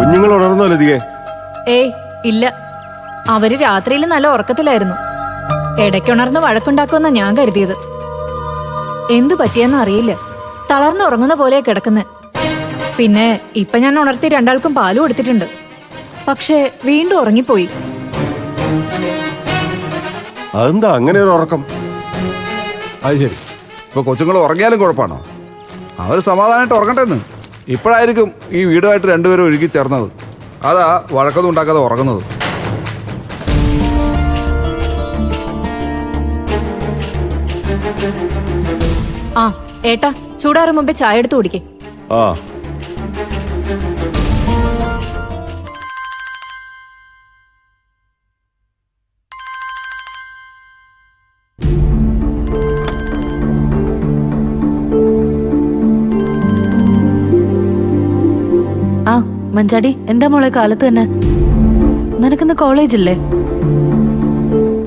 കുഞ്ഞുങ്ങൾ ഉണർന്നോ ലതികെ? ഏയ് ഇല്ല, അവര് രാത്രിയിൽ നല്ല ഉറക്കത്തിലായിരുന്നു. ഇടയ്ക്കുണർന്ന് വഴക്കുണ്ടാക്കുമെന്നാ ഞാൻ കരുതിയത്. എന്തു പറ്റിയെന്ന് അറിയില്ല, തളർന്ന് ഉറങ്ങുന്ന പോലെയാ കിടക്കുന്നെ. പിന്നെ ഇപ്പൊ ഞാൻ ഉണർത്തി രണ്ടാൾക്കും പാല് കൊടുത്തിട്ടുണ്ട്. പക്ഷേ വീണ്ടും ഉറങ്ങിപ്പോയി. അതെന്താ അങ്ങനെ ഒരു ഉറക്കം? അത് ശരി, ഇപ്പൊ കൊച്ചുങ്ങൾ ഉറങ്ങിയാലും കുഴപ്പമാണോ? അവർ സമാധാനമായിട്ട് ഉറങ്ങട്ടെന്ന്. ഇപ്പോഴായിരിക്കും ഈ വീടുമായിട്ട് രണ്ടുപേരും ഒഴുകി ചേർന്നത്. അതാ വഴക്കൊന്നും ഉണ്ടാക്കാതെ ഉറങ്ങുന്നത്. ആ ഏട്ടാ, ചൂടാറും മുമ്പേ ചായ എടുത്ത് കുടിക്കേ. ആ ആ മഞ്ചാടി, എന്താ മോളെ കാലത്ത് തന്നെ? നിനക്കിന്ന് കോളേജില്ലേ?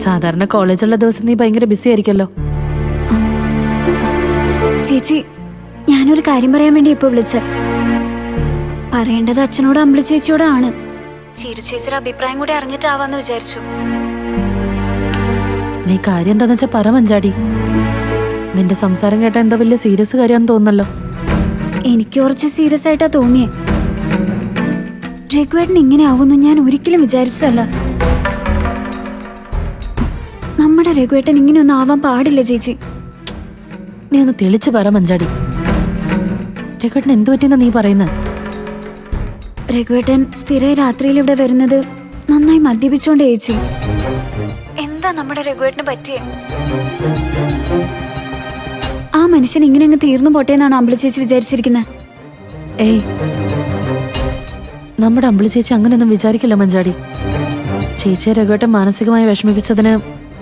സാധാരണ കോളേജുള്ള ദിവസം നീ ഭയങ്കര ബിസി ആയിരിക്കല്ലോ. ചേച്ചി, ഞാനൊരു കാര്യം പറയാൻ വേണ്ടി ഇപ്പൊ വിളിച്ച. പറയേണ്ടത് അച്ഛനോട് അമ്പിളി ചേച്ചിയോടാണ്. ചീരു ചേച്ചിയുടെ അഭിപ്രായം കൂടി അറിഞ്ഞിട്ടാവാന്ന് വിചാരിച്ചു. നീ കാര്യം എന്താന്ന് വെച്ചാ പറ മഞ്ചാടി. നിന്റെ സംസാരം കേട്ടാ എന്താ വലിയ സീരിയസ് കാര്യമാണെന്ന് തോന്നുന്നല്ലോ. എനിക്ക് കുറച്ച് സീരിയസ് ആയിട്ടാ തോന്നിയേ. രഘുവേട്ടൻ ഇങ്ങനെ ആവുമെന്ന് ഞാൻ ഒരിക്കലും വിചാരിച്ചതല്ല. നമ്മുടെ രഘുവേട്ടൻ ഇങ്ങനെയൊന്നും ആവാൻ പാടില്ല ചേച്ചി. നീ ഒന്ന് തെളിച്ചു പറ മഞ്ചാടി. രഘുവേട്ടൻ എന്തു പറ്റിയെന്നാ നീ പറയുന്നത്? രഘുവേട്ടൻ സ്ഥിരം രാത്രിയിൽ ഇവിടെ വരുന്നത് നന്നായി മദ്യപിച്ചോണ്ട് ചേച്ചി. എന്താ നമ്മുടെ രഘുവേട്ടന് പറ്റിയേ? ആ മനുഷ്യൻ ഇങ്ങനെ അങ്ങ് തീർന്നു പോട്ടേന്നാണ് അമ്പിളി ചേച്ചി വിചാരിച്ചിരിക്കുന്നത്. ഏയ്, നമ്മുടെ അമ്പിളി ചേച്ചി അങ്ങനെയൊന്നും വിചാരിക്കില്ല മഞ്ചാടി. ചേച്ചിയെ രഘുവേട്ടൻ മാനസികമായി വിഷമിപ്പിച്ചതിന്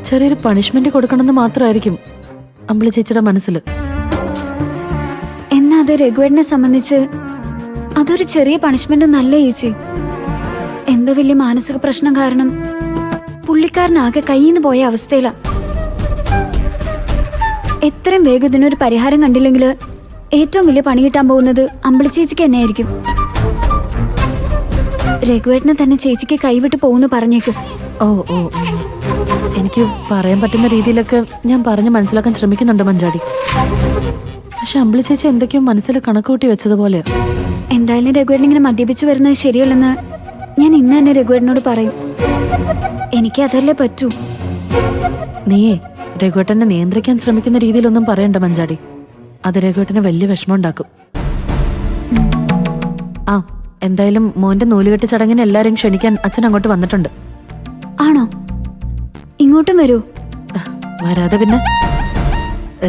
ചെറിയൊരു പണിഷ്മെന്റ് കൊടുക്കണമെന്ന് മാത്രമായിരിക്കും അമ്പിളി ചേച്ചിയുടെ മനസ്സിൽ. എന്നാ അത് രഘുവേട്ടനെ സംബന്ധിച്ച് അതൊരു ചെറിയ പണിഷ്മെന്റ് ഒന്നല്ല ചേച്ചി. എന്തോ വലിയ മാനസിക പ്രശ്നം കാരണം പുള്ളിക്കാരനാകെ കയ്യിന്ന് പോയ അവസ്ഥയിലാ. എത്രയും വേഗം ഇതിനൊരു പരിഹാരം കണ്ടില്ലെങ്കിൽ ഏറ്റവും വലിയ പണി കിട്ടാൻ പോകുന്നത് അമ്പിളി ചേച്ചിക്ക് തന്നെയായിരിക്കും. രഘുവേട്ടനെ തന്നെ ചേച്ചിക്ക് കൈവിട്ട് പോകുന്നു പറഞ്ഞേക്ക്. ഓ ഓ ഓ. എനിക്ക് പറയാൻ പറ്റുന്ന രീതിയിലൊക്കെ ഞാൻ പറഞ്ഞ് മനസ്സിലാക്കാൻ ശ്രമിക്കുന്നുണ്ട് മഞ്ചാടി. പക്ഷെ അമ്പിളി ചേച്ചി എന്തൊക്കെയോ മനസ്സിൽ കണക്കൂട്ടി വെച്ചതുപോലെയാ. എന്തായാലും രഘുവേട്ടൻ ഇങ്ങനെ മദ്യപിച്ചു വരുന്നത് ശരിയല്ലെന്ന് ഞാൻ ഇന്ന് തന്നെ രഘുവേട്ടനോട് പറയും. എനിക്ക് അതല്ലേ പറ്റൂ. നീയേ രഘുവേട്ടനെ നിയന്ത്രിക്കാൻ ശ്രമിക്കുന്ന രീതിയിലൊന്നും പറയണ്ട മഞ്ചാടി. അത് രഘുവേട്ടന് വലിയ വിഷമം ഉണ്ടാക്കും. ആ, എന്തായാലും മോന്റെ നൂലുകെട്ട് ചടങ്ങിന് എല്ലാരെയും ക്ഷണിക്കാൻ അച്ഛൻ അങ്ങോട്ട് വന്നിട്ടുണ്ട്. ആണോ? ഇങ്ങോട്ടും വരൂ. വരാതെ പിന്നെ.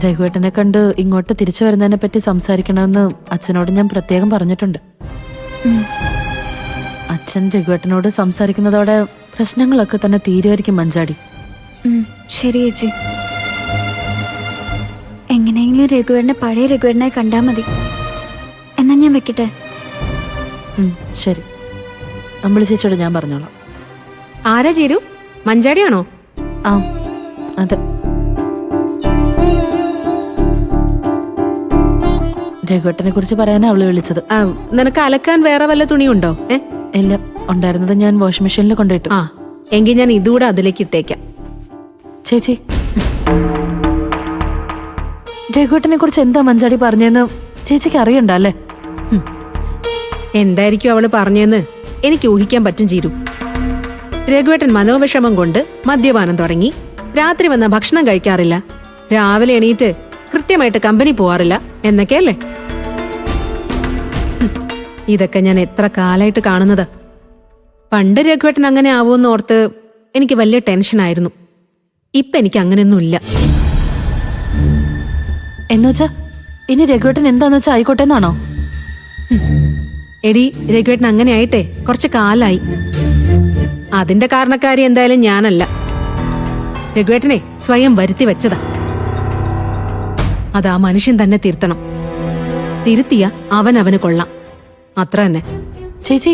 രഘുവേട്ടനെ കണ്ട് ഇങ്ങോട്ട് തിരിച്ചു വരുന്നതിനെ പറ്റി സംസാരിക്കണമെന്ന് അച്ഛനോട് ഞാൻ പ്രത്യേകം പറഞ്ഞിട്ടുണ്ട്. അച്ഛൻ രഘുവേട്ടനോട് സംസാരിക്കുന്നതോടെ പ്രശ്നങ്ങളൊക്കെ തന്നെ തീരുമായിരിക്കും മഞ്ചാടി. ശരി ചേച്ചി. എങ്ങനെയെങ്കിലും രഘുവേട്ടനെ പഴയ രഘുവേട്ടനായി കണ്ടാ മതി. എന്നാ ഞാൻ വെക്കട്ടെ. ശരി, അമ്പിളി ചേച്ചിയോട് ഞാൻ പറഞ്ഞോളാം. ആരാ ചീരു? മഞ്ചാടിയാണോ? ആ അതെ. രഘുവേട്ടനെ കുറിച്ച് പറയാനാ അവള് വിളിച്ചത്. നിനക്ക് അലക്കാൻ വേറെ വല്ല തുണിയുണ്ടോ? ഇല്ല, ഉണ്ടായിരുന്നത് ഞാൻ വാഷിംഗ് മെഷീനിൽ കൊണ്ടുപോയിട്ടു. ആ, എങ്കിൽ ഞാൻ ഇതുകൂടെ അതിലേക്ക് ഇട്ടേക്കാം. ചേച്ചി, രഘുവേട്ടനെ കുറിച്ച് എന്താ മഞ്ചാടി പറഞ്ഞെന്ന് ചേച്ചിക്ക് അറിയണ്ട അല്ലേ? എന്തായിരിക്കും അവള് പറഞ്ഞെന്ന് എനിക്ക് ഊഹിക്കാൻ പറ്റും ചീരു. രഘുവേട്ടൻ മനോവിഷമം കൊണ്ട് മദ്യപാനം തുടങ്ങി, രാത്രി വന്ന ഭക്ഷണം കഴിക്കാറില്ല, രാവിലെ എണീറ്റ് കൃത്യമായിട്ട് കമ്പനി പോവാറില്ല എന്നൊക്കെയല്ലേ? ഇതൊക്കെ ഞാൻ എത്ര കാലായിട്ട് കാണുന്നത്. പണ്ട് രഘുവേട്ടൻ അങ്ങനെ ആവുമെന്ന് ഓർത്ത് എനിക്ക് വലിയ ടെൻഷനായിരുന്നു. ഇപ്പൊ എനിക്ക് അങ്ങനെയൊന്നുമില്ല. എന്നുവെച്ചാ ഇനി രഘുവേട്ടൻ എന്താന്ന് വെച്ചാ ആയിക്കോട്ടെ എന്നാണോ? എടി, രഘുവേട്ടൻ അങ്ങനെ ആയിട്ടെ കുറച്ച് കാലായി. അതിന്റെ കാരണക്കാരി എന്തായാലും ഞാനല്ല. രഘുവേട്ടനെ സ്വയം വരുത്തി വെച്ചതാ. അത് ആ മനുഷ്യൻ തന്നെ തിരുത്തണം. തിരുത്തിയ അവന് കൊള്ളാം. അത്ര തന്നെ. ചേച്ചി